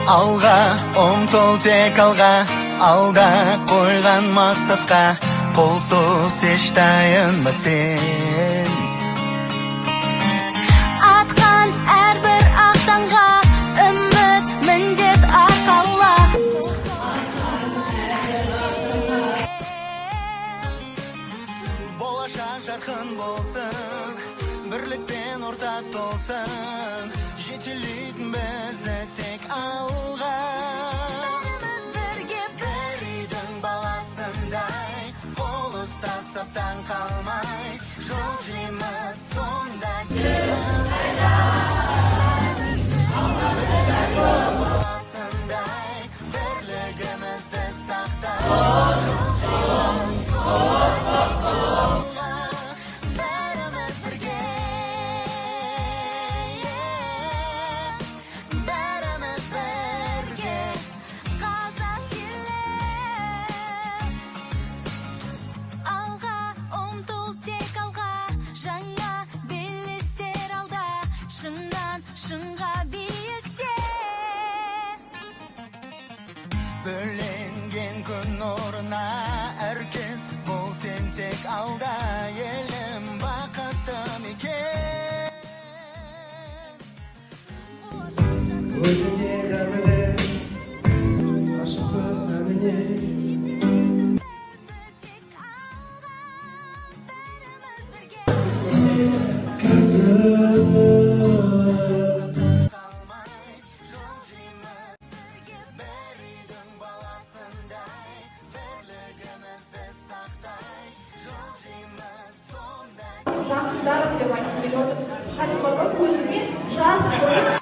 Алға ұмтыл тек алға, алда қойған мақсатқа, қолсыз еш таянба сен. Атқан әрбір ақтанға, үміт міндет арқала. Болашақ жарқын болсын, бірлікпен ортақ толсын, жетелейтін бізді тек алға. Бәріміз бірге бір үйдің баласындай, қол ұстасып таң қалмай, жол жейміз сонда баласындай, бірлігімізді сақтай. Шыңға биікте бөленген күн нұрына әркез бол сен тек алда, елім бақытты мекен. Күнінде дәміне, ашық көз әміне, жақындарым деп айтып келіп отыр. Қазір бар ғой көзіне жас қойып